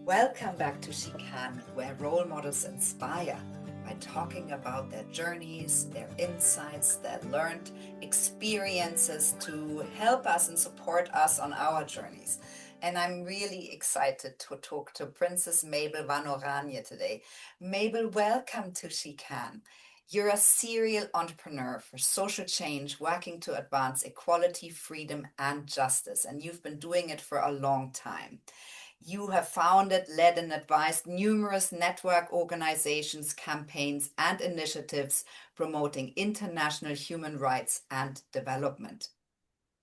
Welcome back to WeCan, where role models inspire by talking about their journeys, their insights, their learned experiences to help us and support us on our journeys. And I'm really excited to talk to Princess Mabel van Oranje today. Mabel, welcome to WeCan. You're a serial entrepreneur for social change, working to advance equality, freedom, and justice. And you've been doing it for a long time. You have founded, led, and advised numerous network organizations, campaigns, and initiatives promoting international human rights and development.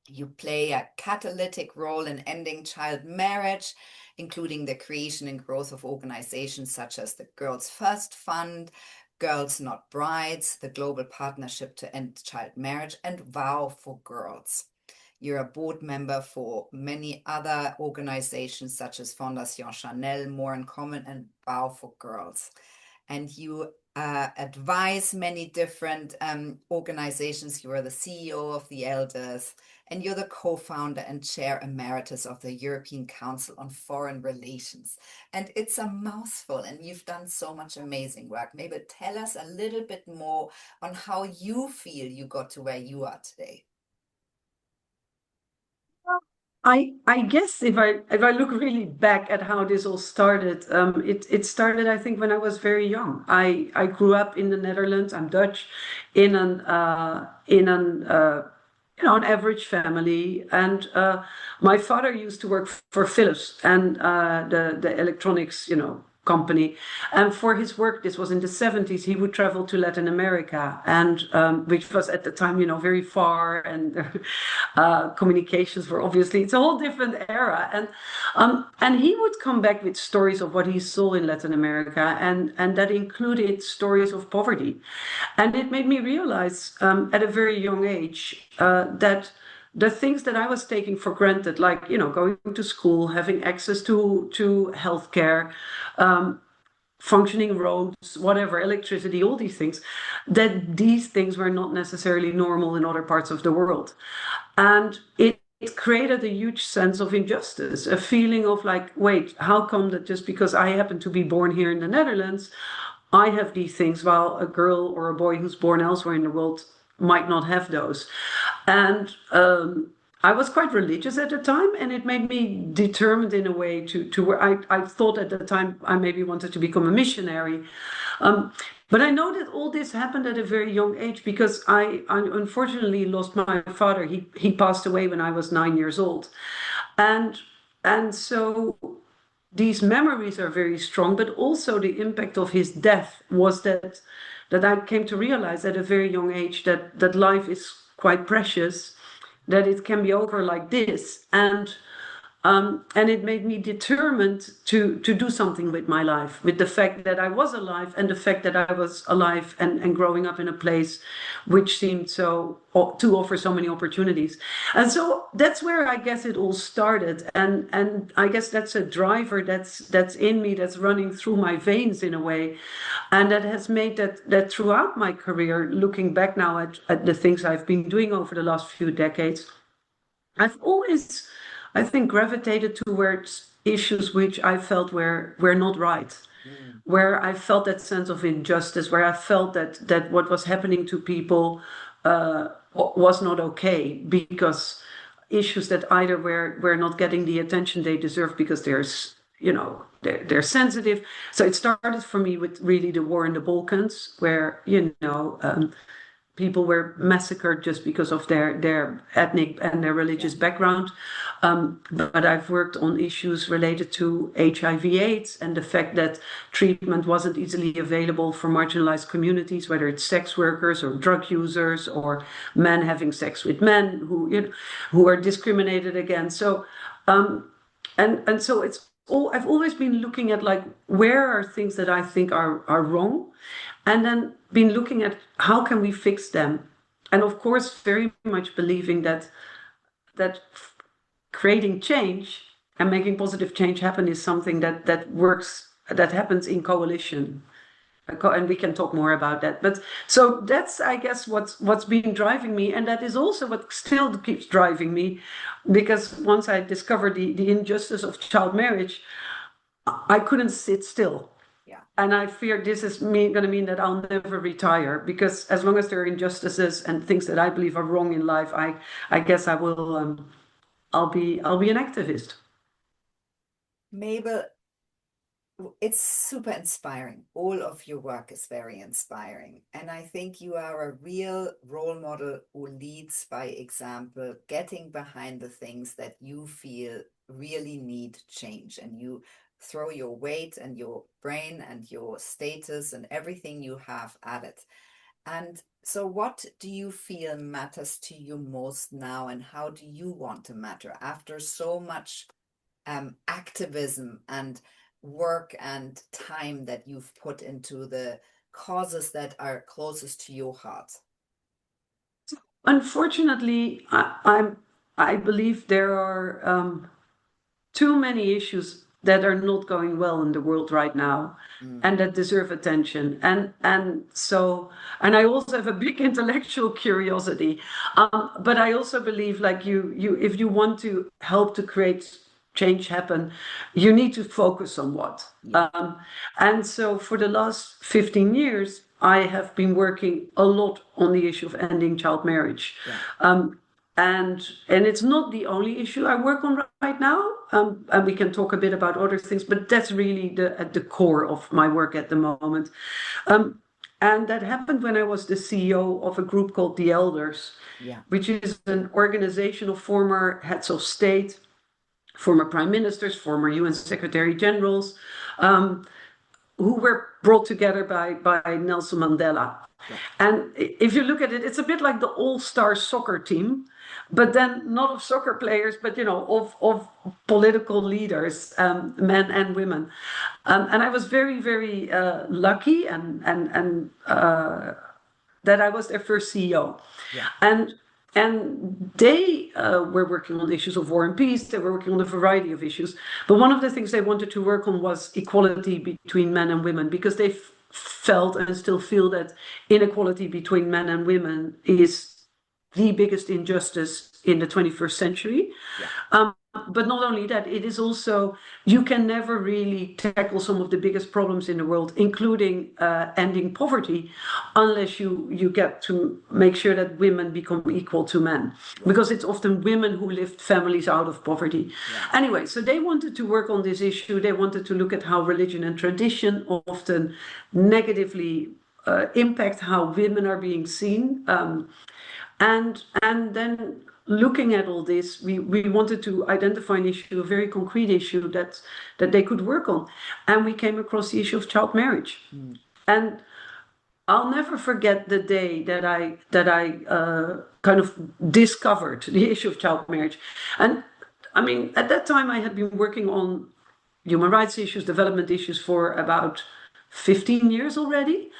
You play a catalytic role in ending child marriage, including the creation and growth of organizations such as the Girls First Fund, Girls Not Brides, the Global Partnership to End Child Marriage, and Vow for Girls. You're a board member for many other organizations such as Fondation Chanel, More in Common, and Vow for Girls. And you advise many different organizations. You are the CEO of the Elders, and you're the co-founder and chair emeritus of the European Council on Foreign Relations. And it's a mouthful, and you've done so much amazing work. Maybe tell us a little bit more on how you feel you got to where you are today. I guess if I look really back at how this all started, it started, I think, when I was very young. I grew up in the Netherlands. I'm Dutch, in an an average family, and my father used to work for Philips and the electronics company, and for his work, this was in the 70s, he would travel to Latin America, and which was at the time very far, and communications were obviously, it's a whole different era, and he would come back with stories of what he saw in Latin America, and that included stories of poverty, and it made me realize at a very young age that the things that I was taking for granted, like, going to school, having access to healthcare, functioning roads, whatever, electricity, all these things, that these things were not necessarily normal in other parts of the world. And it created a huge sense of injustice, a feeling of like, wait, how come that just because I happen to be born here in the Netherlands, I have these things, while a girl or a boy who's born elsewhere in the world might not have those. And I was quite religious at the time, and it made me determined in a way to where I thought at the time I maybe wanted to become a missionary. But I know that all this happened at a very young age because I unfortunately lost my father. He passed away when I was 9 years old. And so these memories are very strong, but also the impact of his death was that I came to realize at a very young age that life is quite precious, that it can be over like this, and it made me determined to do something with my life, with the fact that I was alive, and the fact that I was alive and growing up in a place which seemed to offer so many opportunities. And so that's where I guess it all started, and I guess that's a driver that's in me, that's running through my veins in a way, and that has made that throughout my career, looking back now at the things I've been doing over the last few decades, I've always, I think, gravitated towards issues which I felt were not right, where I felt that sense of injustice, where I felt that what was happening to people was not okay, because issues that either were not getting the attention they deserve because they're sensitive. So it started for me with really the war in the Balkans, where people were massacred just because of their ethnic and their religious background. But I've worked on issues related to HIV/AIDS and the fact that treatment wasn't easily available for marginalized communities, whether it's sex workers or drug users or men having sex with men who are discriminated against. So and so I've always been looking at like, where are things that I think are wrong, and then been looking at how can we fix them. And of course, very much believing that creating change and making positive change happen is something that works, that happens in coalition. And we can talk more about that. But so that's, I guess, what's been driving me. And that is also what still keeps driving me, because once I discovered the injustice of child marriage, I couldn't sit still. Yeah. And I fear this is going to mean that I'll never retire, because as long as there are injustices and things that I believe are wrong in life, I guess I will I'll be an activist. Mabel, it's super inspiring. All of your work is very inspiring. And I think you are a real role model who leads by example, getting behind the things that you feel really need change. And you throw your weight and your brain and your status and everything you have at it. And so, what do you feel matters to you most now? And how do you want to matter after so much activism and work and time that you've put into the causes that are closest to your heart? Unfortunately, I believe there are too many issues that are not going well in the world right now, and that deserve attention. And I also have a big intellectual curiosity, but I also believe, like you if you want to help to create change happen, you need to focus on what. Yeah. And so for the last 15 years, I have been working a lot on the issue of ending child marriage. Yeah. And it's not the only issue I work on right now. And we can talk a bit about other things, but that's really at the core of my work at the moment. And that happened when I was the CEO of a group called The Elders, Yeah. which is an organization of former heads of state, former prime ministers, former UN secretary generals, who were brought together by Nelson Mandela. Yeah. And if you look at it, it's a bit like the all-star soccer team, but then not of soccer players, but of political leaders, men and women. And I was very, very lucky and that I was their first CEO. Yeah. And they were working on issues of war and peace. They were working on a variety of issues. But one of the things they wanted to work on was equality between men and women, because they felt and still feel that inequality between men and women is the biggest injustice in the 21st century. Yeah. But not only that, it is also, you can never really tackle some of the biggest problems in the world, including ending poverty, unless you get to make sure that women become equal to men, because it's often women who lift families out of poverty. Yeah. Anyway, so they wanted to work on this issue. They wanted to look at how religion and tradition often negatively impact how women are being seen. And then looking at all this, we wanted to identify an issue, a very concrete issue that they could work on. And we came across the issue of child marriage. And I'll never forget the day that I kind of discovered the issue of child marriage. And I mean, at that time, I had been working on human rights issues, development issues for about 15 years already.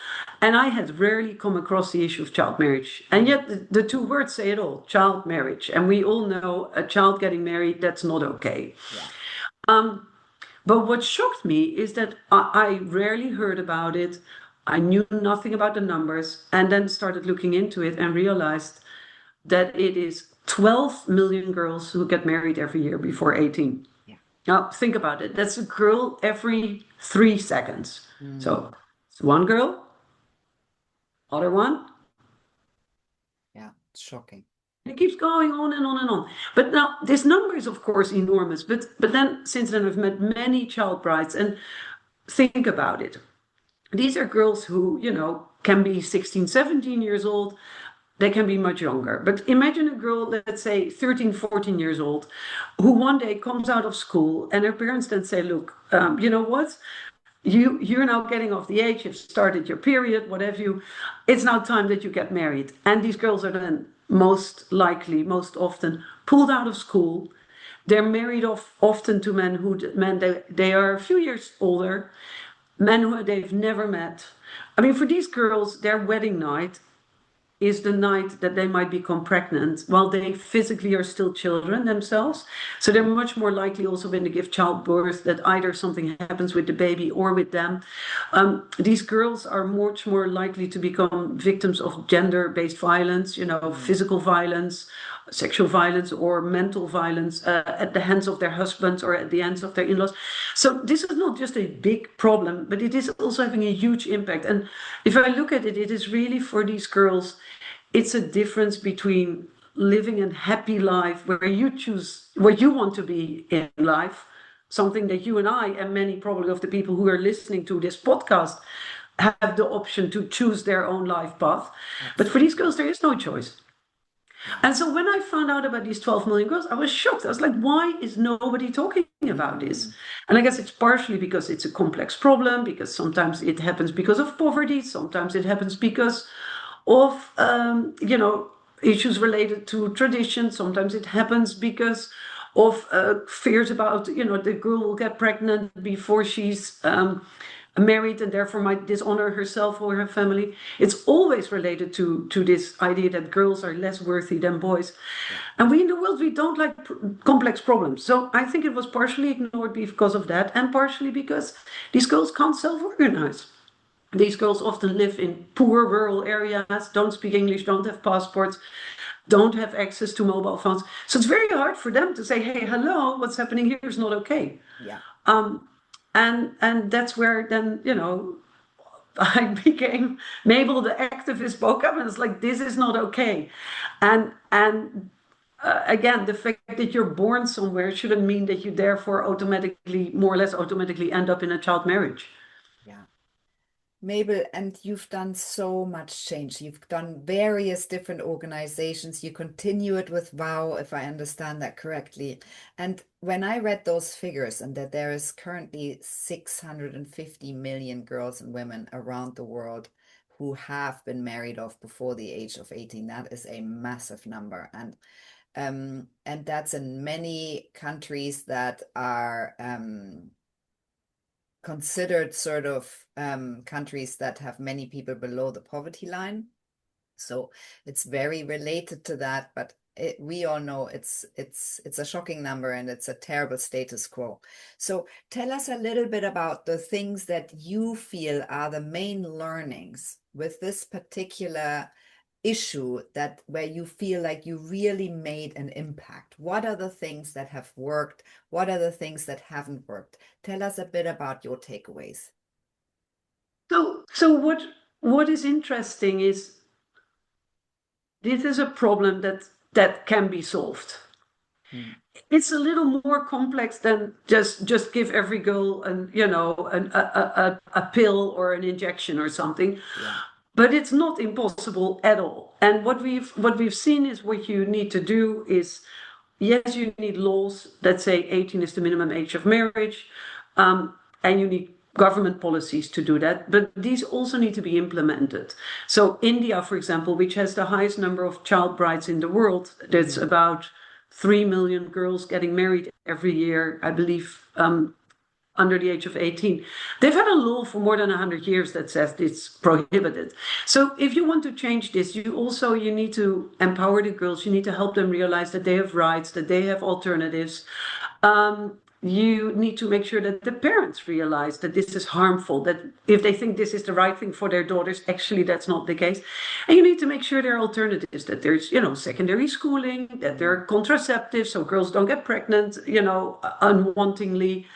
And I had rarely come across the issue of child marriage. And yet the two words say it all, child marriage. And we all know a child getting married, that's not okay. Yeah. But what shocked me is that I rarely heard about it. I knew nothing about the numbers, and then started looking into it and realized that it is 12 million girls who get married every year before 18. Yeah. Now, think about it. That's a girl every 3 seconds. So it's one girl, other one. Yeah. It's shocking. It keeps going on and on and on. But now this number is of course enormous. But then since then I've met many child brides, and think about it. These are girls who, can be 16, 17 years old. They can be much younger. But imagine a girl, let's say 13, 14 years old, who one day comes out of school and her parents then say, look, you know what? You're now getting off the age, you've started your period, what have you. It's now time that you get married. And these girls are then most likely, most often pulled out of school. They're married off often to men they are a few years older, men who they've never met. I mean, for these girls, their wedding night is the night that they might become pregnant while they physically are still children themselves. So they're much more likely also when they give childbirth that either something happens with the baby or with them. These girls are much more likely to become victims of gender-based violence, physical violence, sexual violence or mental violence at the hands of their husbands or at the hands of their in-laws. So this is not just a big problem, but it is also having a huge impact. And if I look at it, it is really for these girls, it's a difference between living a happy life where you choose what you want to be in life, something that you and I and many probably of the people who are listening to this podcast have the option to choose their own life path. But for these girls, there is no choice. And so when I found out about these 12 million girls, I was shocked. I was like, why is nobody talking about this? And I guess it's partially because it's a complex problem, because sometimes it happens because of poverty, sometimes it happens because of, issues related to tradition, sometimes it happens because of fears about, the girl will get pregnant before she's married and therefore might dishonor herself or her family. It's always related to this idea that girls are less worthy than boys. Yeah. And we in the world, we don't like complex problems. So I think it was partially ignored because of that, and partially because these girls can't self-organize. These girls often live in poor rural areas, don't speak English, don't have passports, don't have access to mobile phones. So it's very hard for them to say, hey, hello, what's happening here is not okay. Yeah. And that's where then, I became Mabel, the activist, spoke up and it's like, this is not okay. And again, the fact that you're born somewhere shouldn't mean that you therefore more or less automatically end up in a child marriage. Yeah. Mabel, and you've done so much change. You've done various different organizations. You continue it with WOW, if I understand that correctly. And when I read those figures and that there is currently 650 million girls and women around the world who have been married off before the age of 18, that is a massive number. And that's in many countries that are considered sort of countries that have many people below the poverty line. So it's very related to that, but we all know it's a shocking number and it's a terrible status quo. So tell us a little bit about the things that you feel are the main learnings with this particular issue, that where you feel like you really made an impact. What are the things that have worked? What are the things that haven't worked? Tell us a bit about your takeaways. So what is interesting is this is a problem that can be solved. It's a little more complex than just give every girl a pill or an injection or something. Yeah. But it's not impossible at all. And what we've seen is what you need to do is, yes, you need laws that say 18 is the minimum age of marriage, and you need government policies to do that, but these also need to be implemented. So India, for example, which has the highest number of child brides in the world, there's about 3 million girls getting married every year, I believe, under the age of 18. They've had a law for more than 100 years that says it's prohibited. So if you want to change this, you need to empower the girls. You need to help them realize that they have rights, that they have alternatives. You need to make sure that the parents realize that this is harmful, that if they think this is the right thing for their daughters, actually that's not the case. And you need to make sure there are alternatives, that there's, secondary schooling, that there are contraceptives so girls don't get pregnant, unwantingly.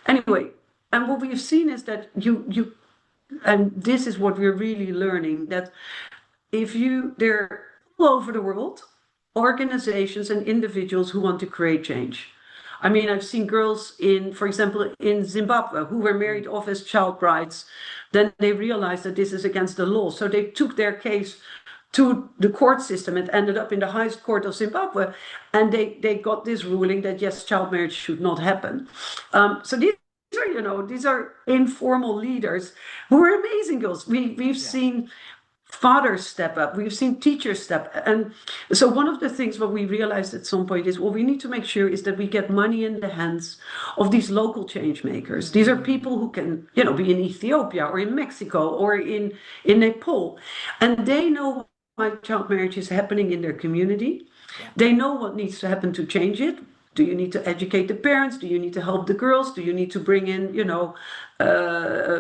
Anyway, and what we've seen is that and this is what we're really learning, that they're all over the world, organizations and individuals who want to create change. I mean, I've seen girls for example, in Zimbabwe who were married off as child brides. Then they realized that this is against the law. So they took their case to the court system and ended up in the highest court of Zimbabwe. And they got this ruling that, yes, child marriage should not happen. So these are informal leaders who are amazing girls. We've seen fathers step up, we've seen teachers step up. And so one of the things what we realized at some point is what we need to make sure is that we get money in the hands of these local change makers. These are people who can, be in Ethiopia or in Mexico or in Nepal. And they know why child marriage is happening in their community. Yeah. They know what needs to happen to change it. Do you need to educate the parents? Do you need to help the girls? Do you need to bring in,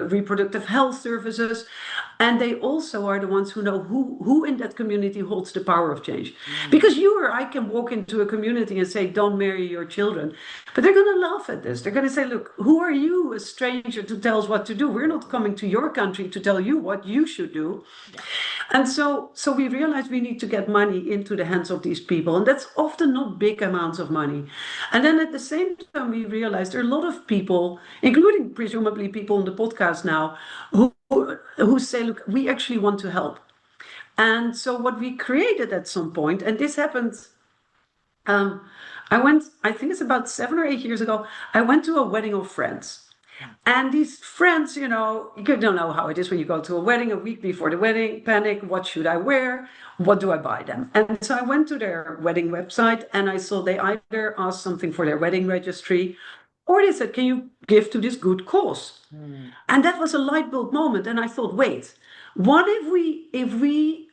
reproductive health services? And they also are the ones who know who in that community holds the power of change. Because you or I can walk into a community and say, don't marry your children. But they're going to laugh at this. They're going to say, look, who are you, a stranger, to tell us what to do? We're not coming to your country to tell you what you should do. Yeah. And so we realized we need to get money into the hands of these people. And that's often not big amounts of money. And then at the same time, we realized there are a lot of people, including presumably people on the podcast now, who say, look, we actually want to help. And so what we created at some point, and this happened, I think it's about 7 or 8 years ago, I went to a wedding of friends. And these friends, you don't know how it is when you go to a wedding a week before the wedding, panic, what should I wear? What do I buy them? And so I went to their wedding website and I saw they either asked something for their wedding registry or they said, can you give to this good cause? And that was a light bulb moment. And I thought, wait, what if we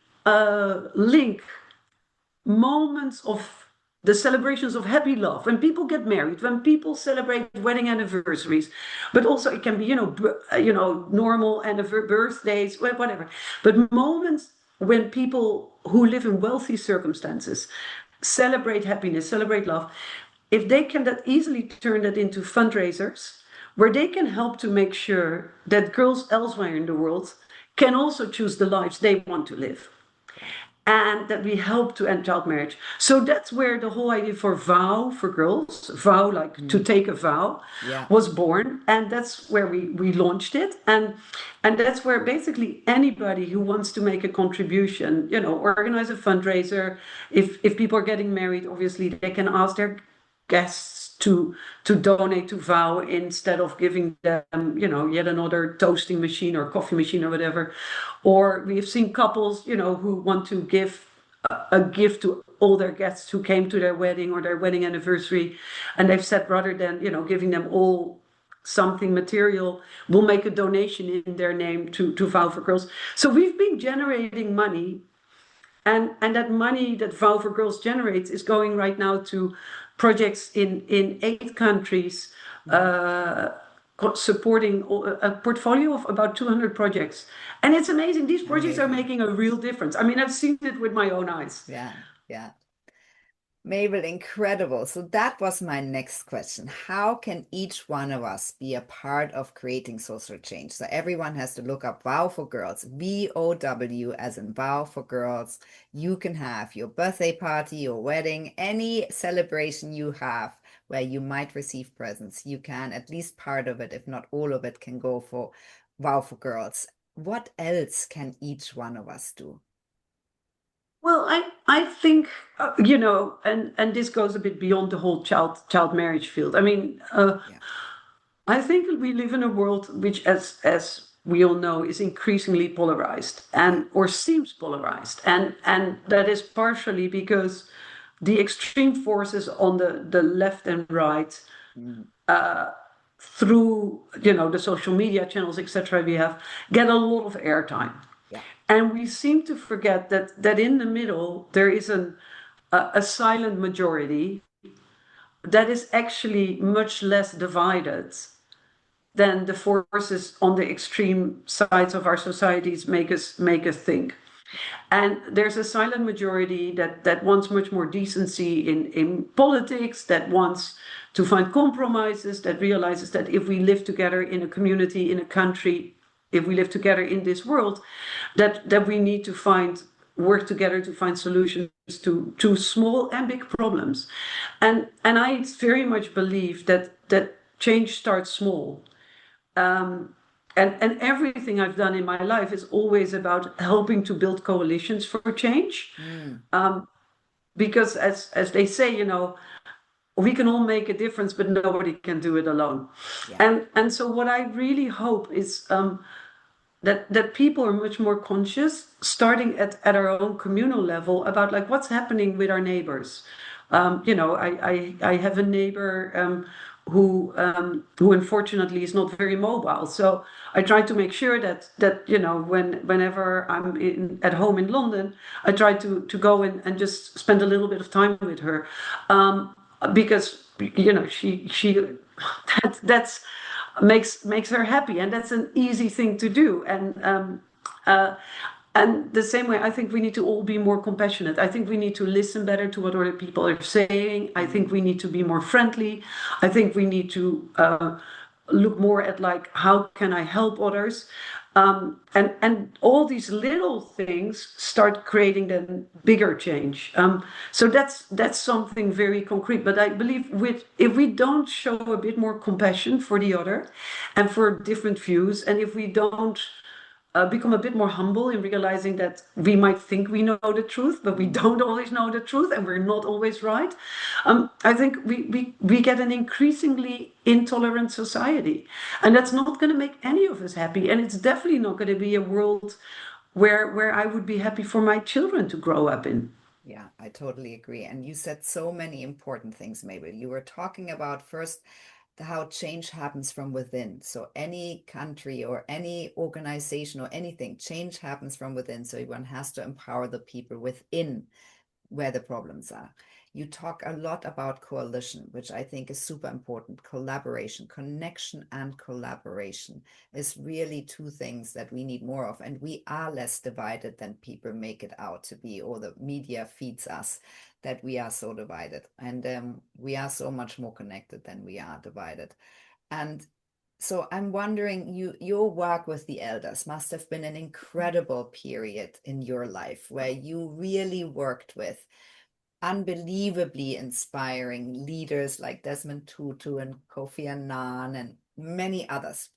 link moments of the celebrations of happy love, when people get married, when people celebrate wedding anniversaries, but also it can be, normal birthdays, whatever. But moments when people who live in wealthy circumstances celebrate happiness, celebrate love, if they can that easily turn that into fundraisers, where they can help to make sure that girls elsewhere in the world can also choose the lives they want to live. And that we help to end child marriage. So that's where the whole idea for vow for girls, vow like to take a vow, was born. And that's where we launched it. And that's where basically anybody who wants to make a contribution, organize a fundraiser. If people are getting married, obviously they can ask their guests to donate to vow instead of giving them, yet another toasting machine or coffee machine or whatever. Or we've seen couples, who want to give a gift to all their guests who came to their wedding or their wedding anniversary. And they've said, rather than, giving them all something material, we'll make a donation in their name to Vow for Girls. So we've been generating money. And that money that Vow for Girls generates is going right now to projects in 8 countries, supporting a portfolio of about 200 projects. And it's amazing. These projects are making a real difference. I mean, I've seen it with my own eyes. Yeah. Mabel, incredible. So that was my next question. How can each one of us be a part of creating social change? So everyone has to look up Vow for Girls, VOW as in Vow for Girls. You can have your birthday party, your wedding, any celebration you have where you might receive presents. You can, at least part of it, if not all of it, can go for Vow for Girls. What else can each one of us do? Well, I think, and this goes a bit beyond the whole child marriage field. I mean, I think we live in a world which, as we all know, is increasingly polarized or seems polarized. And that is partially because the extreme forces on the left and right, through, the social media channels, etc., we have, get a lot of airtime. And we seem to forget that in the middle, there is a silent majority that is actually much less divided than the forces on the extreme sides of our societies make us think. And there's a silent majority that wants much more decency in politics, that wants to find compromises, that realizes that if we live together in a community, in a country, if we live together in this world, that we need to work together to find solutions to small and big problems. And I very much believe that change starts small. And everything I've done in my life is always about helping to build coalitions for change. Because as they say, we can all make a difference, but nobody can do it alone. And so what I really hope is that people are much more conscious, starting at our own communal level, about like what's happening with our neighbors. I have a neighbor who unfortunately is not very mobile. So I try to make sure that whenever I'm at home in London, I try to go in and just spend a little bit of time with her, because she that's makes her happy, and that's an easy thing to do. And Uh, and the same way, I think we need to all be more compassionate. I think we need to listen better to what other people are saying. I think we need to be more friendly. I think we need to look more at like, how can I help others? And all these little things start creating then bigger change. So that's something very concrete. But I believe if we don't show a bit more compassion for the other and for different views, and if we don't become a bit more humble in realizing that we might think we know the truth, but we don't always know the truth, and we're not always right. I think we get an increasingly intolerant society, and that's not going to make any of us happy. And it's definitely not going to be a world where I would be happy for my children to grow up in. Yeah, I totally agree. And you said so many important things, Mabel. You were talking about first how change happens from within. So any country or any organization or anything, change happens from within. So one has to empower the people within where the problems are. You talk a lot about coalition, which I think is super important. Collaboration, connection and collaboration is really two things that we need more of. And we are less divided than people make it out to be, or the media feeds us that we are so divided. And we are so much more connected than we are divided. And so I'm wondering, your work with the elders must have been an incredible period in your life where you really worked with unbelievably inspiring leaders like Desmond Tutu and Kofi Annan and many others.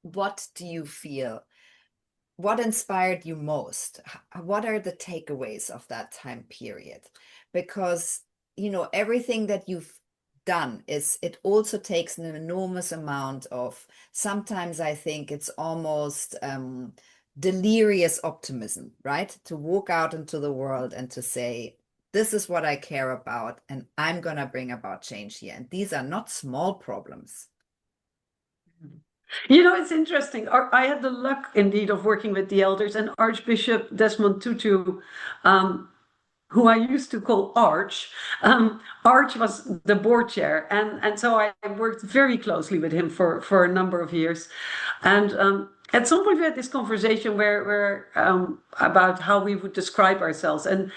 What do you feel? What inspired you most? What are the takeaways of that time period? Because, everything that you've done it also takes an enormous amount of, sometimes I think it's almost delirious optimism, right? To walk out into the world and to say, this is what I care about, and I'm going to bring about change here. And these are not small problems. It's interesting. I had the luck indeed of working with the elders, and Archbishop Desmond Tutu, who I used to call Arch. Arch was the board chair, and so I worked very closely with him for a number of years. And at some point we had this conversation where about how we would describe ourselves, and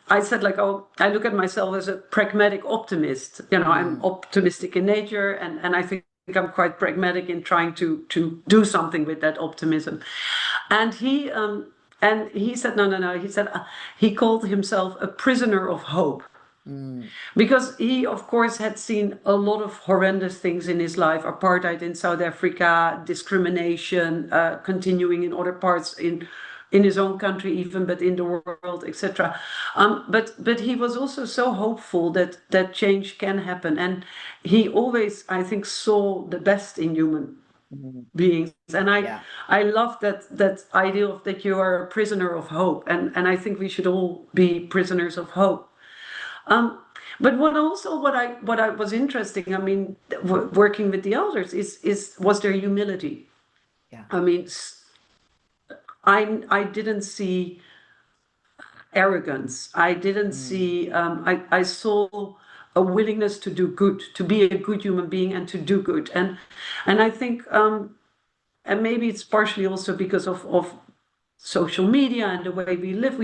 I said like, oh, I look at myself as a pragmatic optimist. I'm optimistic in nature, and I think I'm quite pragmatic in trying to do something with that optimism. And he said, no. He said he called himself a prisoner of hope. Because he, of course, had seen a lot of horrendous things in his life: apartheid in South Africa, discrimination continuing in other parts in his own country even, but in the world, etc. But he was also so hopeful that change can happen. And he always, I think, saw the best in human beings. And I love that idea of that you are a prisoner of hope. And I think we should all be prisoners of hope. But what I was interesting, I mean, working with the elders was their humility. Yeah. I mean, I didn't see arrogance. I didn't see. I saw a willingness to do good, to be a good human being, and to do good. And I think, and maybe it's partially also because of social media and the way we live.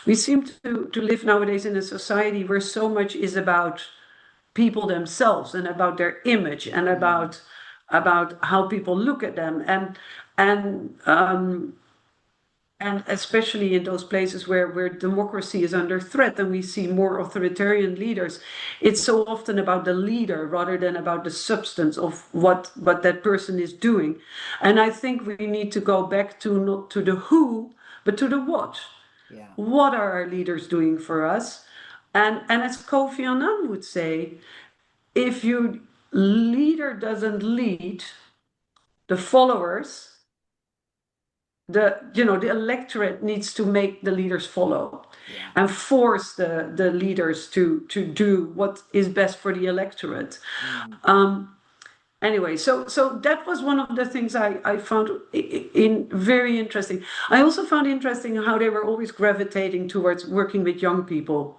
We seem to live nowadays in a society where so much is about people themselves and about their image and about how people look at them, and especially in those places where democracy is under threat and we see more authoritarian leaders, it's so often about the leader rather than about the substance of what that person is doing. And I think we need to go back to not to the who, but to the what. Yeah. What are our leaders doing for us? And as Kofi Annan would say, if your leader doesn't lead, the followers, the electorate needs to make the leaders follow and force the leaders to do what is best for the electorate. Anyway, so that was one of the things I found very interesting. I also found interesting how they were always gravitating towards working with young people.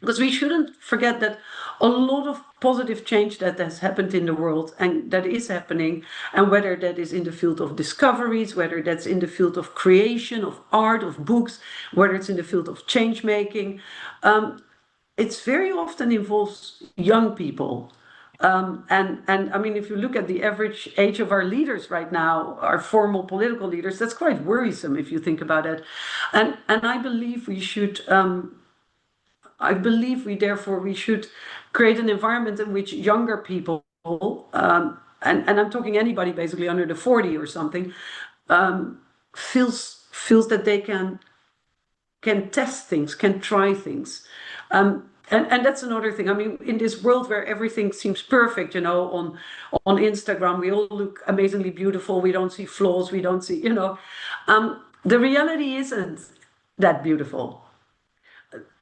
Because we shouldn't forget that a lot of positive change that has happened in the world and that is happening, and whether that is in the field of discoveries, whether that's in the field of creation, of art, of books, whether it's in the field of change making, it's very often involves young people. And I mean, if you look at the average age of our leaders right now, our formal political leaders, that's quite worrisome if you think about it. And I believe we should. I believe we should create an environment in which younger people, and I'm talking anybody basically under the 40 or something, feels that they can test things, can try things. And that's another thing. I mean, in this world where everything seems perfect, on Instagram, we all look amazingly beautiful. We don't see flaws. We don't see, the reality isn't that beautiful.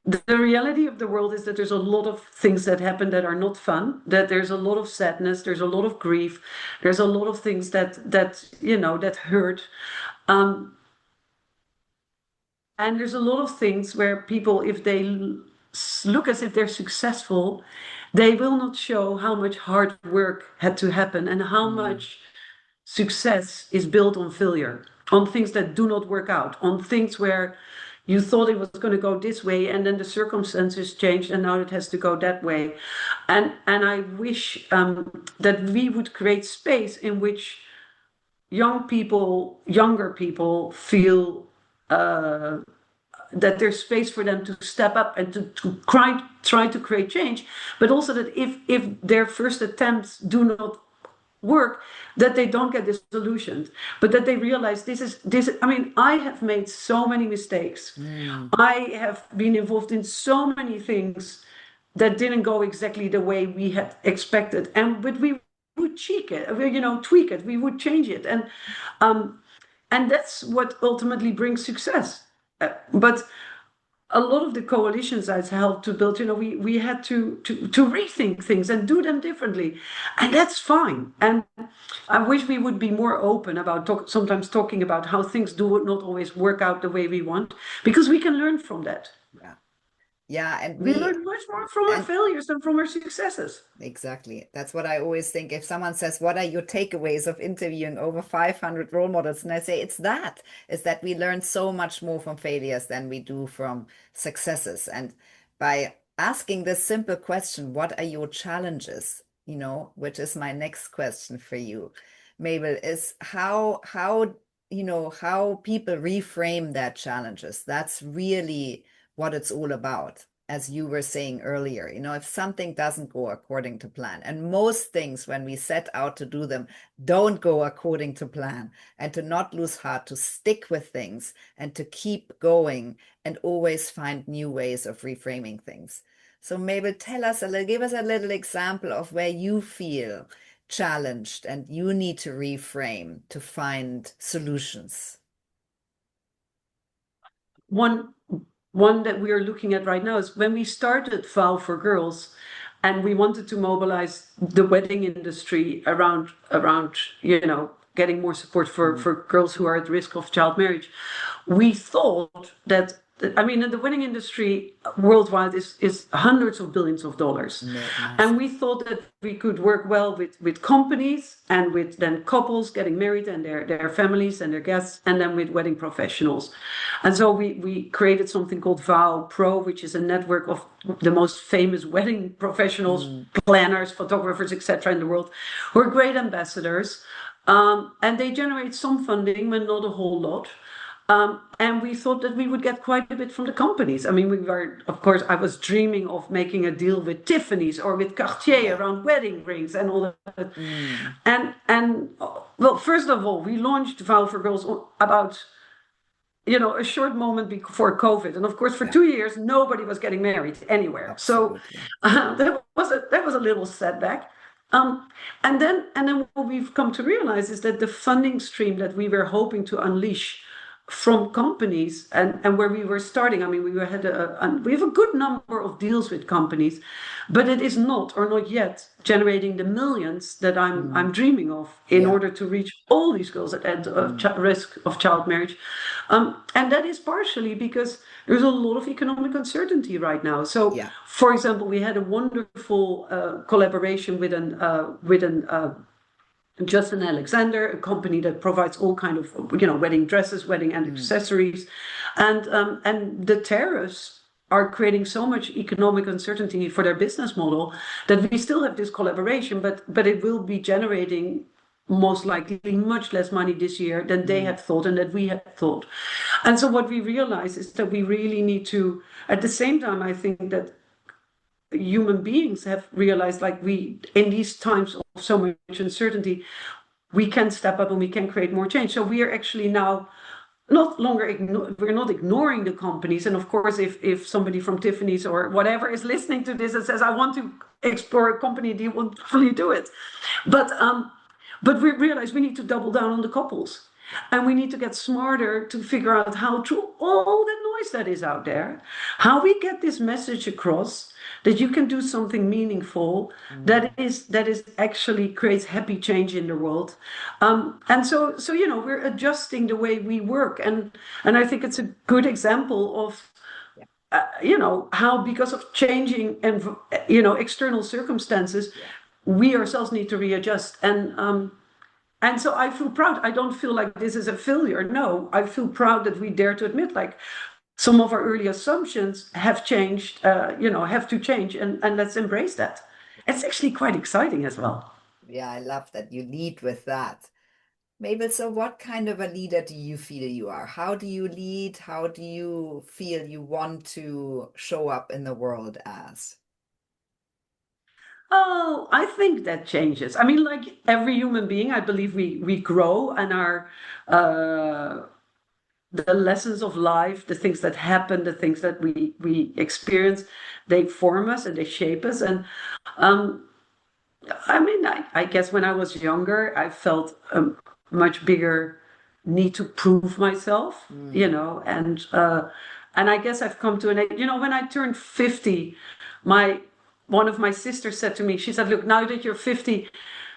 The reality of the world is that there's a lot of things that happen that are not fun, that there's a lot of sadness, there's a lot of grief, there's a lot of things that hurt. And there's a lot of things where people, if they look as if they're successful, they will not show how much hard work had to happen and how much success is built on failure, on things that do not work out, on things where you thought it was going to go this way and then the circumstances changed and now it has to go that way. And I wish that we would create space in which younger people feel that there's space for them to step up and to try to create change, but also that if their first attempts do not work, that they don't get disillusioned, but that they realize this. I mean, I have made so many mistakes. I have been involved in so many things that didn't go exactly the way we had expected, but we would tweak it, we would change it, and that's what ultimately brings success. But a lot of the coalitions I've helped to build, we had to rethink things and do them differently, and that's fine. And I wish we would be more open about sometimes talking about how things do not always work out the way we want, because we can learn from that. Yeah, and we learn much more from our failures than from our successes. Exactly. That's what I always think. If someone says, what are your takeaways of interviewing over 500 role models? And I say, is that we learn so much more from failures than we do from successes. And by asking this simple question, what are your challenges? Which is my next question for you, Mabel, is how people reframe their challenges. That's really what it's all about, as you were saying earlier. If something doesn't go according to plan, and most things when we set out to do them don't go according to plan, and to not lose heart, to stick with things and to keep going and always find new ways of reframing things. So Mabel, give us a little example of where you feel challenged and you need to reframe to find solutions. One that we are looking at right now is when we started Vow for Girls, and we wanted to mobilize the wedding industry around getting more support for girls who are at risk of child marriage. We thought that the wedding industry worldwide is hundreds of billions of dollars. And we thought that we could work well with companies and with then couples getting married and their families and their guests, and then with wedding professionals. And so we created something called Vow Pro, which is a network of the most famous wedding professionals, planners, photographers, etc. in the world, who are great ambassadors. And they generate some funding, but not a whole lot. And we thought that we would get quite a bit from the companies. I mean, I was dreaming of making a deal with Tiffany's or with Cartier around wedding rings and all that. And well, first of all, we launched Vow for Girls about, a short moment before COVID. And of course, for 2 years, nobody was getting married anywhere. Absolutely. So that was a little setback. And then what we've come to realize is that the funding stream that we were hoping to unleash from companies and where we were starting. I mean, we have a good number of deals with companies, but it is not or not yet generating the millions that I'm dreaming of in order to reach all these goals at end of risk of child marriage. And that is partially because there's a lot of economic uncertainty right now. So, for example, we had a wonderful collaboration with an Justin Alexander, a company that provides all kind of, wedding dresses, wedding and accessories, and the tariffs are creating so much economic uncertainty for their business model that we still have this collaboration, but it will be generating most likely much less money this year than they had thought and that we had thought. And so what we realize is that we really need to, at the same time, I think that human beings have realized, like, we, in these times of so much uncertainty, we can step up and we can create more change. So we are actually now not longer we're not ignoring the companies. And of course, if somebody from Tiffany's or whatever is listening to this and says, I want to explore a company, they will fully do it. But we realize we need to double down on the couples. And we need to get smarter to figure out how, through all the noise that is out there, how we get this message across that you can do something meaningful that is actually creates happy change in the world. And so we're adjusting the way we work, and I think it's a good example of how, because of changing and external circumstances, we ourselves need to readjust. And so I feel proud. I don't feel like this is a failure. No, I feel proud that we dare to admit, like, some of our early assumptions have changed, have to change, and let's embrace that. It's actually quite exciting as well. Yeah, I love that you lead with that. Mabel, so what kind of a leader do you feel you are? How do you lead? How do you feel you want to show up in the world as? Oh, I think that changes. I mean, like every human being, I believe we grow, and our the lessons of life, the things that happen, the things that we experience, they form us and they shape us. And I mean, I guess when I was younger, I felt a much bigger need to prove myself, and I guess I've come to an age, when I turned 50, one of my sisters said to me, she said, look, now that you're 50,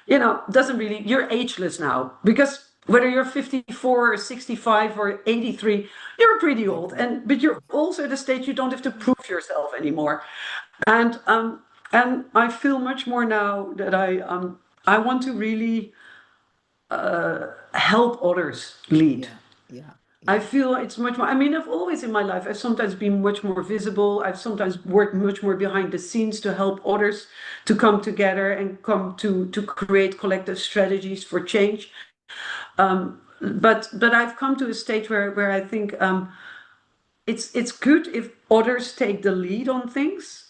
doesn't really, you're ageless now, because whether you're 54 or 65 or 83, you're pretty old, but you're also at a stage you don't have to prove yourself anymore. And I feel much more now that I want to really help others lead. Yeah. I feel it's much more. I mean, I've always in my life, I've sometimes been much more visible. I've sometimes worked much more behind the scenes to help others to come together and come to create collective strategies for change. But I've come to a stage where I think it's good if others take the lead on things,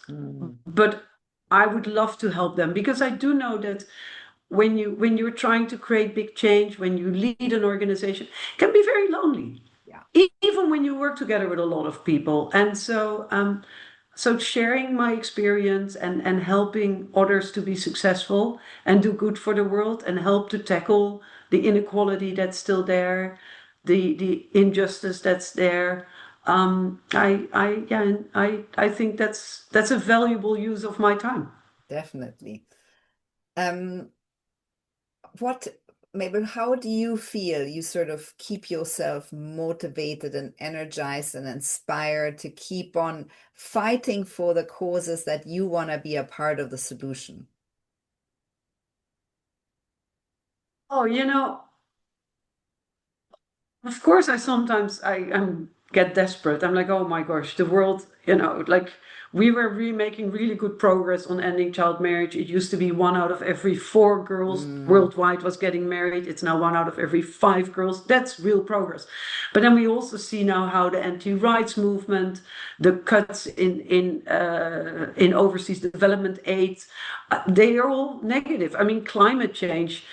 but I would love to help them, because I do know that when you're trying to create big change, when you lead an organization, it can be very lonely. Even when you work together with a lot of people. And so sharing my experience and helping others to be successful and do good for the world and help to tackle the inequality that's still there, the injustice that's there. I think that's a valuable use of my time. Definitely. Mabel, how do you feel you sort of keep yourself motivated and energized and inspired to keep on fighting for the causes that you want to be a part of the solution? Oh, of course, I get desperate. I'm like, oh my gosh, the world, like, we were really making really good progress on ending child marriage. It used to be 1 out of every 4 girls worldwide was getting married. It's now 1 out of every 5 girls. That's real progress. But then we also see now how the anti-rights movement, the cuts in overseas development aid, they are all negative. I mean, climate change.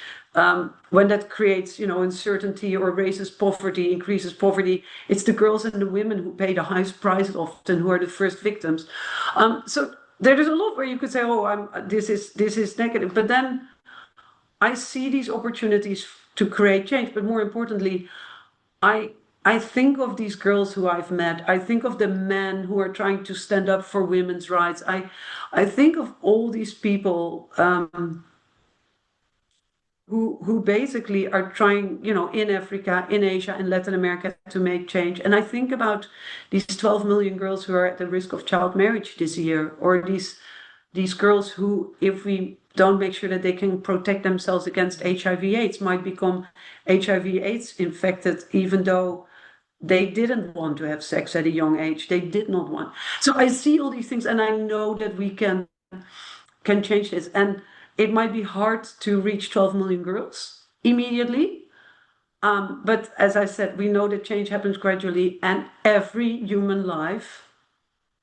When that creates, uncertainty or raises poverty, increases poverty, it's the girls and the women who pay the highest price often, who are the first victims. So there is a lot where you could say, oh, this is negative. But then I see these opportunities to create change. But more importantly, I I think of these girls who I've met. I think of the men who are trying to stand up for women's rights. I think of all these people who basically are trying, in Africa, in Asia, in Latin America to make change. And I think about these 12 million girls who are at the risk of child marriage this year, or these girls who, if we don't make sure that they can protect themselves against HIV/AIDS, might become HIV/AIDS infected, even though they didn't want to have sex at a young age. They did not want. So I see all these things, and I know that we can change this. And it might be hard to reach 12 million girls immediately. But as I said, we know that change happens gradually, and every human life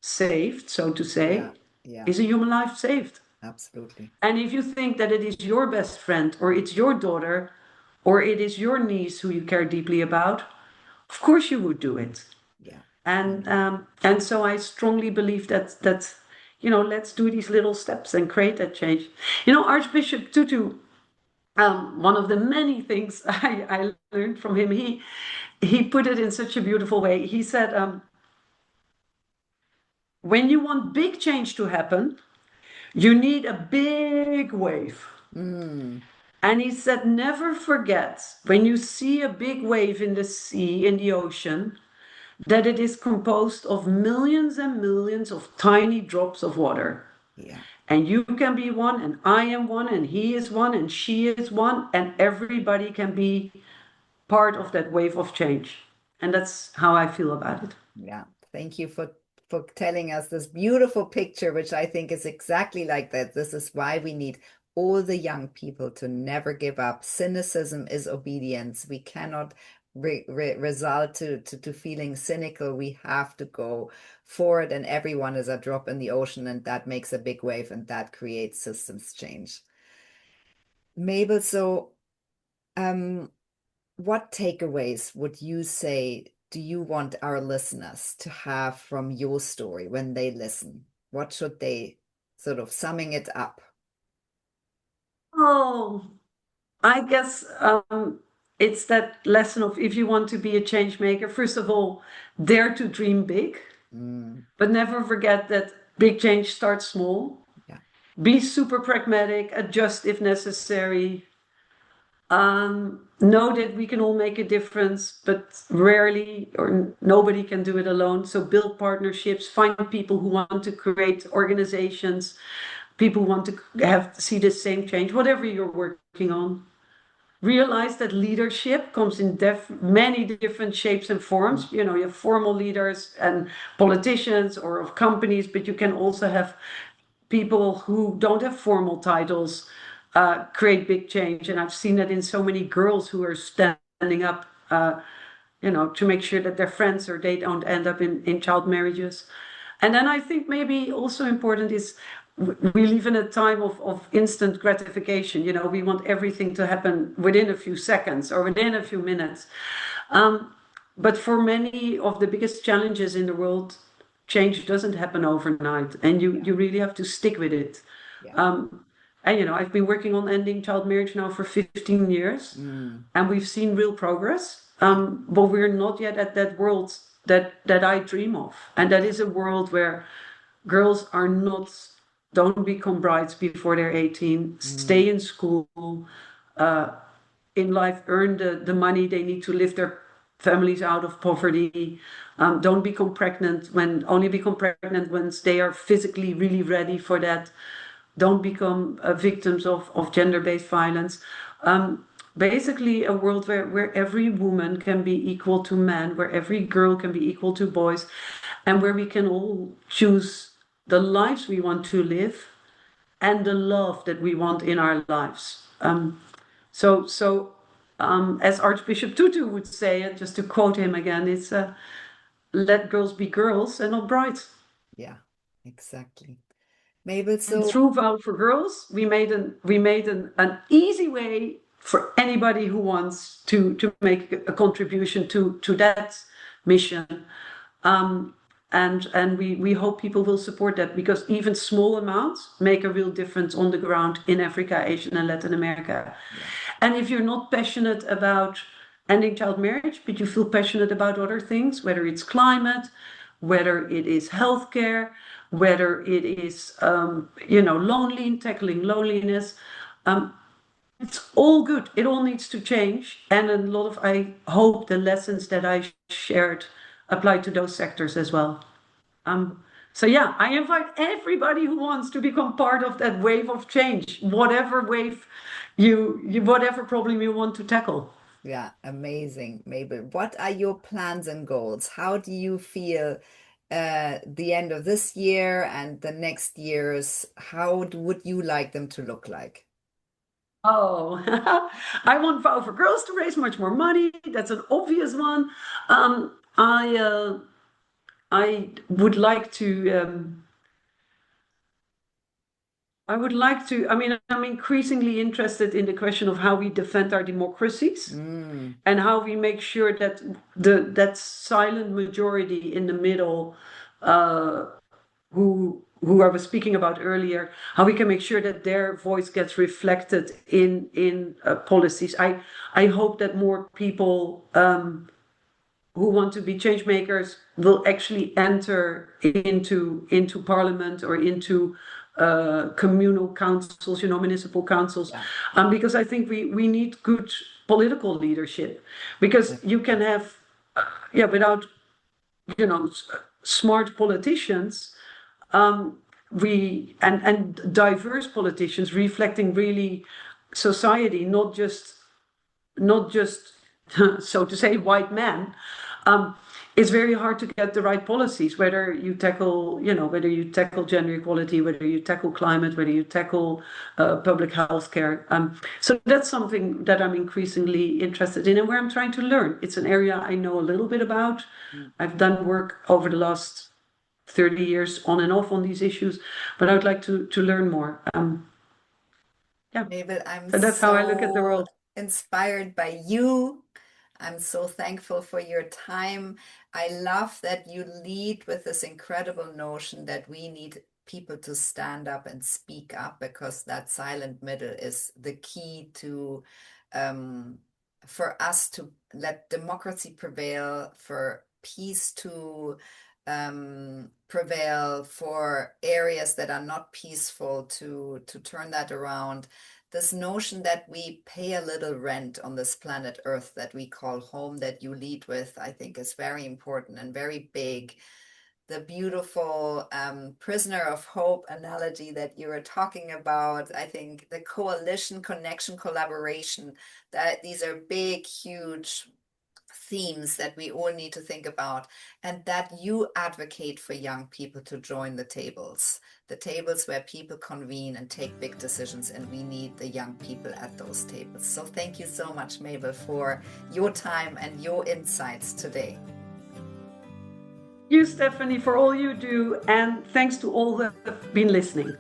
saved, so to say, is a human life saved. Absolutely. And if you think that it is your best friend, or it's your daughter, or it is your niece who you care deeply about, of course you would do it. Yeah. And so I strongly believe that let's do these little steps and create that change. Archbishop Tutu, one of the many things I learned from him, he put it in such a beautiful way. He said, when you want big change to happen, you need a big wave. And he said, never forget, when you see a big wave in the sea, in the ocean, that it is composed of millions and millions of tiny drops of water. Yeah. And you can be one, and I am one, and he is one, and she is one, and everybody can be part of that wave of change. And that's how I feel about it. Yeah. Thank you for telling us this beautiful picture, which I think is exactly like that. This is why we need all the young people to never give up. Cynicism is obedience. We cannot result to feeling cynical. We have to go forward, and everyone is a drop in the ocean, and that makes a big wave, and that creates systems change. Mabel, so what takeaways would you say do you want our listeners to have from your story when they listen? What should they, sort of summing it up? Oh, I guess it's that lesson of, if you want to be a change maker, first of all, dare to dream big, but never forget that big change starts small. Yeah. Be super pragmatic, adjust if necessary. Know that we can all make a difference, but rarely or nobody can do it alone. So build partnerships, find people who want to create organizations, people who want to see the same change, whatever you're working on. Realize that leadership comes in many different shapes and forms. You have formal leaders and politicians or of companies, but you can also have people who don't have formal titles create big change. And I've seen that in so many girls who are standing up, to make sure that their friends or they don't end up in child marriages. And then I think maybe also important is, we live in a time of instant gratification. We want everything to happen within a few seconds or within a few minutes. But for many of the biggest challenges in the world, change doesn't happen overnight, and you really have to stick with it. Yeah. And I've been working on ending child marriage now for 15 years, and we've seen real progress. But we're not yet at that world that I dream of, and that is a world where girls don't become brides before they're 18, stay in school, in life earn the money they need to lift their families out of poverty, don't become pregnant only become pregnant when they are physically really ready for that, don't become victims of gender-based violence. Basically a world where every woman can be equal to men, where every girl can be equal to boys, and where we can all choose the lives we want to live and the love that we want in our lives. As Archbishop Tutu would say, and just to quote him again, it's let girls be girls and not brides. Yeah, exactly. Mabel, And through Vow for Girls, we made an easy way for anybody who wants to make a contribution to that mission. And we hope people will support that, because even small amounts make a real difference on the ground in Africa, Asia, and Latin America. Yeah. And if you're not passionate about ending child marriage, but you feel passionate about other things, whether it's climate, whether it is healthcare, whether it is, tackling loneliness. It's all good. It all needs to change. And a lot of, I hope the lessons that I shared apply to those sectors as well. So yeah, I invite everybody who wants to become part of that wave of change, whatever wave whatever problem you want to tackle. Yeah, amazing, Mabel. What are your plans and goals? How do you feel the end of this year and the next years? Would you like them to look like? Oh, I want Vow for Girls to raise much more money. That's an obvious one. Um, I uh, I would like to. I would like to. I mean, I'm increasingly interested in the question of how we defend our democracies Mm, and how we make sure that that silent majority in the middle, uh, who I was speaking about earlier, how we can make sure that their voice gets reflected in policies. I hope that more people who want to be change makers will actually enter into parliament or into communal councils, municipal councils, yeah, because I think we need good political leadership, because you can have, without smart politicians, we and diverse politicians reflecting really society, not just so to say white men. It's very hard to get the right policies, whether you tackle gender equality, whether you tackle climate, whether you tackle public health care. So that's something that I'm increasingly interested in and where I'm trying to learn. It's an area I know a little bit about. mm. I've done work over the last 30 years on and off on these issues, but I would like to learn more. Yeah, Mabel, I'm so that's how I look at the so world. inspired by you. I'm so thankful for your time. I love that you lead with this incredible notion that we need people to stand up and speak up, because that silent middle is the key to um, for us to let democracy prevail, for peace to prevail, for areas that are not peaceful to turn that around. This notion that we pay a little rent on this planet Earth that we call home, that you lead with, I think is very important and very big. The beautiful prisoner of hope analogy that you were talking about, I think the coalition, connection, collaboration, that these are big, huge themes that we all need to think about, and that you advocate for young people to join the tables where people convene and take big decisions, and we need the young people at those tables. So thank you so much, Mabel, for your time and your insights today. You, Stephanie, for all you do, and thanks to all that have been listening.